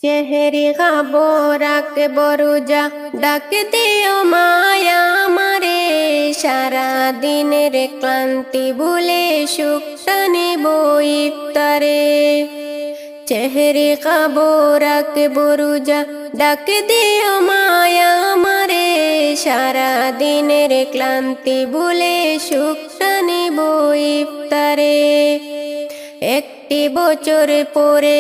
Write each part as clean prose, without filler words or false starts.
চেহারি খাবো রাখবো রোজা, ডাক দিও মায়া আমারে। সারা দিনের ক্লান্তি ভুলে সুখটা নিব ইফতারে। চেহারি খাবো রাখবো রোজা, ডাক দিও মায়া আমারে। সারা দিনের ক্লান্তি ভুলে সুখটা নিব ইফতারে। একটি বছর পরে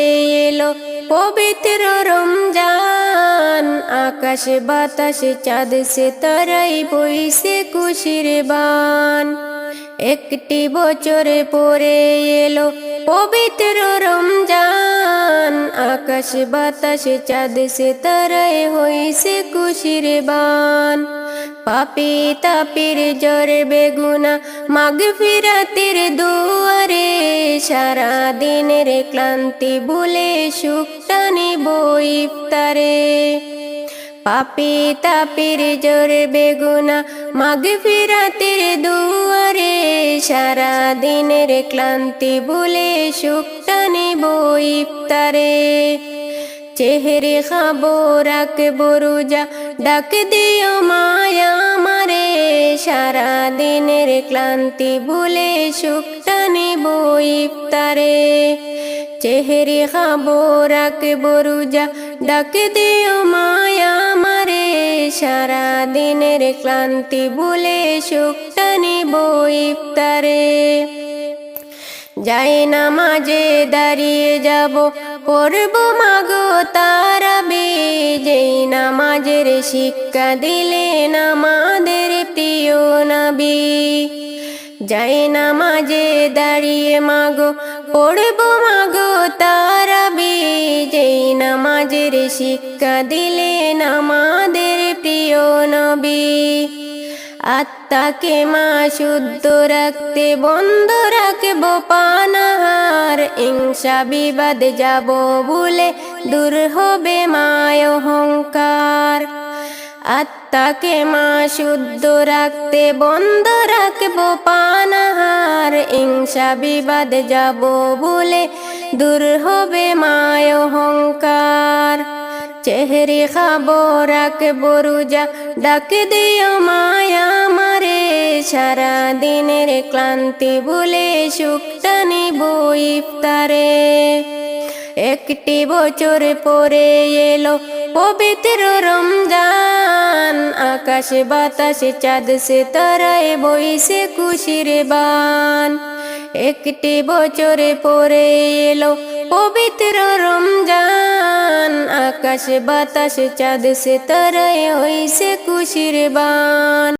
এলো পবিত্র রমজান, আকাশ বাতাস চাঁদ সিতারাই বইছে খুশির বান। একটি বছর পরে এলো পবিত্র রমজান, আকাশ বাতাস চাঁদ সিতারাই হইছে খুশির বান। পাপী তাপির জ্বর বেগুনা মাগফিরাতের দুয়ারে। সারা দিনের ক্লান্তি ভুলে সুখটা নিব ইফতারে। পাপী তাপির জ্বর বেগুনা মাগফিরাতের দুয়ারে। সারা দিনের ক্লান্তি ভুলে সুখটা নিব ইফতারে। চেহারি খাবো রাখবো রোজা, ডাক দিও মায়া আমারে। সারা দিনের ক্লান্তি ভুলে সুখটা নিব ইফতারে। চেহারি খাবো রাখবো রোজা, ডাক দিও মায়া আমারে। সারা দিনের ক্লান্তি ভুলে সুখটা নিব ইফতারে। যাই নামাজে দাঁড়িয়ে যাব, পড়ব মাগো তারাবি। যেই নামাজের শিক্ষা দিলেন আমাদের প্রিয় নবী। যাই নামাজে দাঁড়িয়ে মাগো, পড়ব মাগো তারাবি। যেই নামাজের শিক্ষা দিলেন আমাদের প্রিয় নবী। আত্মাকে মা শুদ্ধ রাখতে বন্ধ রাখবো পানাহার। হিংসা বিবাদ যাব ভুলে দূর হবে মায় অহংকার। আত্মাকে মা শুদ্ধ রাখতে বন্ধ রাখবো পানাহার। হিংসা বিবাদ যাব ভুলে দূর হবে মায় অহংকার। চেহারি খাবো রাখবো রোজা, ডাক দিও মায়া আমারে। সারা দিনের ক্লান্তি ভুলে সুখটা নিব ইফতারে। একটি বছর পরে এলো পবিত্র রমজান, আকাশ বাতাস চাঁদ সিতারায় বইছে খুশির বান। একটি বছর পরে এলো পবিত্র রমজান, আকাশ বাতাস চাঁদ সিতারায় হইছে খুশির বান।